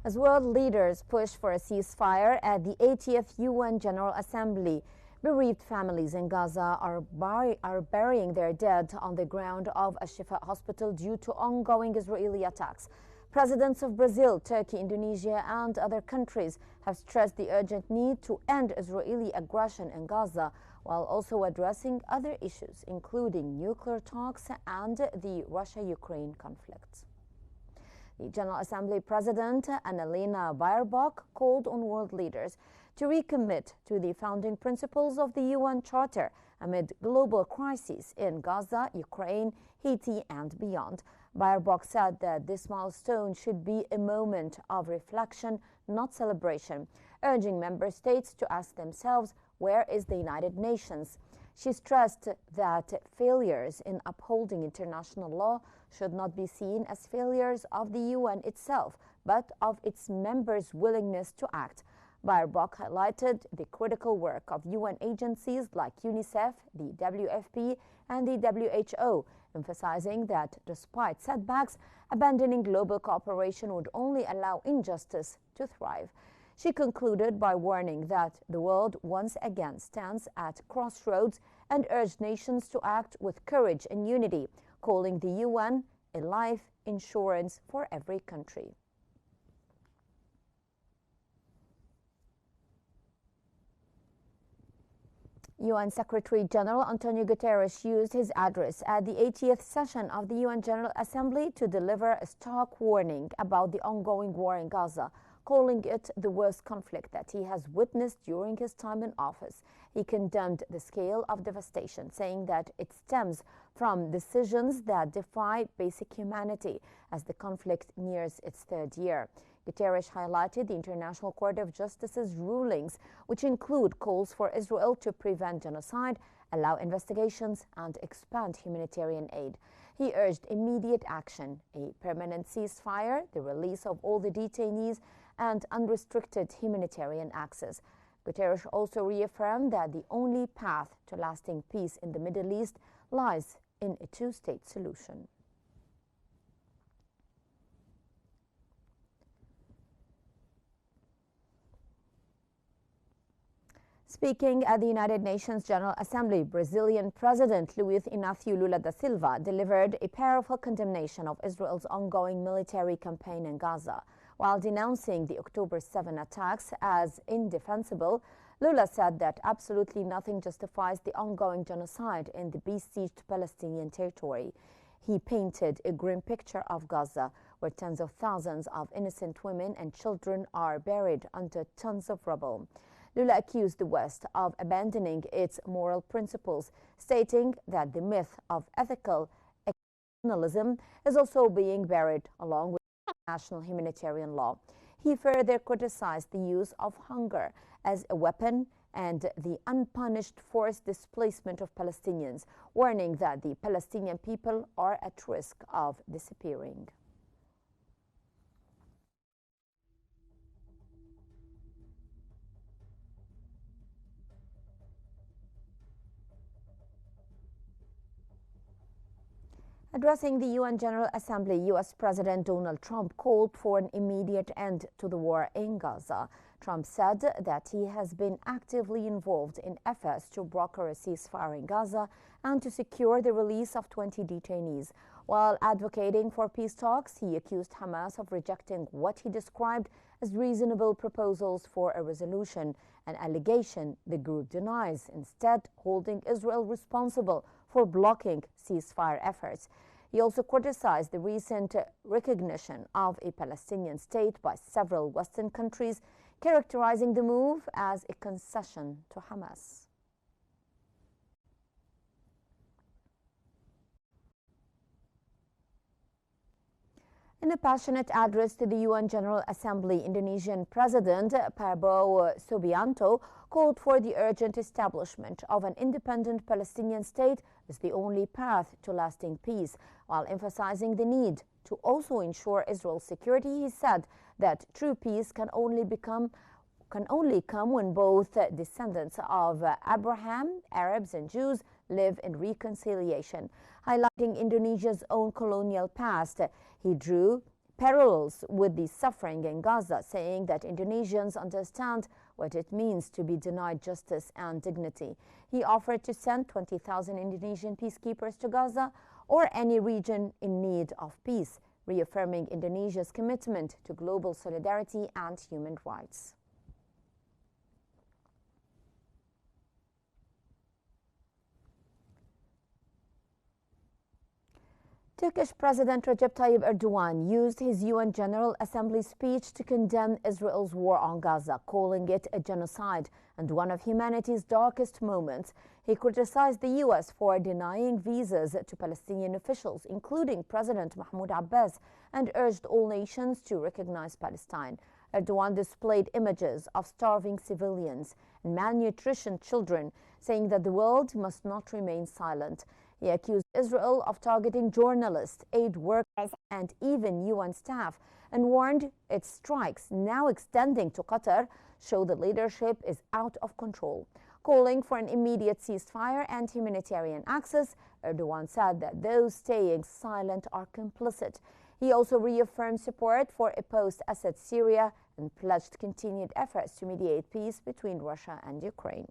As world leaders push for a ceasefire at the 80th UN General Assembly, bereaved families in Gaza are burying their dead on the ground of a Shifa hospital due to ongoing Israeli attacks. Presidents of Brazil, Turkey, Indonesia and other countries have stressed the urgent need to end Israeli aggression in Gaza, while also addressing other issues, including nuclear talks and the Russia-Ukraine conflict. The General Assembly President, Annalena Baerbock, called on world leaders to recommit to the founding principles of the UN Charter amid global crises in Gaza, Ukraine, Haiti and beyond. Baerbock said that this milestone should be a moment of reflection, not celebration, urging member states to ask themselves, where is the United Nations? She stressed that failures in upholding international law should not be seen as failures of the UN itself, but of its members' willingness to act. Baerbock highlighted the critical work of UN agencies like UNICEF, the WFP and the WHO, emphasizing that despite setbacks, abandoning global cooperation would only allow injustice to thrive. She concluded by warning that the world once again stands at crossroads and urged nations to act with courage and unity, calling the UN a life insurance for every country. UN Secretary-General Antonio Guterres used his address at the 80th session of the UN General Assembly to deliver a stark warning about the ongoing war in Gaza, calling it the worst conflict that he has witnessed during his time in office. He condemned the scale of devastation, saying that it stems from decisions that defy basic humanity as the conflict nears its third year. Guterres highlighted the International Court of Justice's rulings, which include calls for Israel to prevent genocide, allow investigations, and expand humanitarian aid. He urged immediate action, a permanent ceasefire, the release of all the detainees, and unrestricted humanitarian access. Guterres also reaffirmed that the only path to lasting peace in the Middle East lies in a two-state solution. Speaking at the United Nations General Assembly, Brazilian President Luiz Inácio Lula da Silva delivered a powerful condemnation of Israel's ongoing military campaign in Gaza. While denouncing the October 7 attacks as indefensible, Lula said that absolutely nothing justifies the ongoing genocide in the besieged Palestinian territory. He painted a grim picture of Gaza, where tens of thousands of innocent women and children are buried under tons of rubble. Lula accused the West of abandoning its moral principles, stating that the myth of ethical exceptionalism is also being buried along with international humanitarian law. He further criticized the use of hunger as a weapon and the unpunished forced displacement of Palestinians, warning that the Palestinian people are at risk of disappearing. Addressing the UN General Assembly, U.S. President Donald Trump called for an immediate end to the war in Gaza. Trump said that he has been actively involved in efforts to broker a ceasefire in Gaza and to secure the release of 20 detainees. While advocating for peace talks, he accused Hamas of rejecting what he described as reasonable proposals for a resolution, an allegation the group denies, instead holding Israel responsible for blocking ceasefire efforts. He also criticized the recent recognition of a Palestinian state by several Western countries, characterizing the move as a concession to Hamas. In a passionate address to the UN General Assembly, Indonesian President Prabowo Subianto called for the urgent establishment of an independent Palestinian state as the only path to lasting peace. While emphasizing the need to also ensure Israel's security, he said that true peace can only come when both descendants of Abraham, Arabs and Jews, live in reconciliation. Highlighting Indonesia's own colonial past, he drew parallels with the suffering in Gaza, saying that Indonesians understand what it means to be denied justice and dignity. He offered to send 20,000 Indonesian peacekeepers to Gaza or any region in need of peace, reaffirming Indonesia's commitment to global solidarity and human rights. Turkish President Recep Tayyip Erdogan used his UN General Assembly speech to condemn Israel's war on Gaza, calling it a genocide and one of humanity's darkest moments. He criticized the U.S. for denying visas to Palestinian officials, including President Mahmoud Abbas, and urged all nations to recognize Palestine. Erdogan displayed images of starving civilians and malnutritioned children, saying that the world must not remain silent. He accused Israel of targeting journalists, aid workers, and even UN staff, and warned its strikes, now extending to Qatar, show the leadership is out of control. Calling for an immediate ceasefire and humanitarian access, Erdogan said that those staying silent are complicit. He also reaffirmed support for a post-Assad Syria and pledged continued efforts to mediate peace between Russia and Ukraine.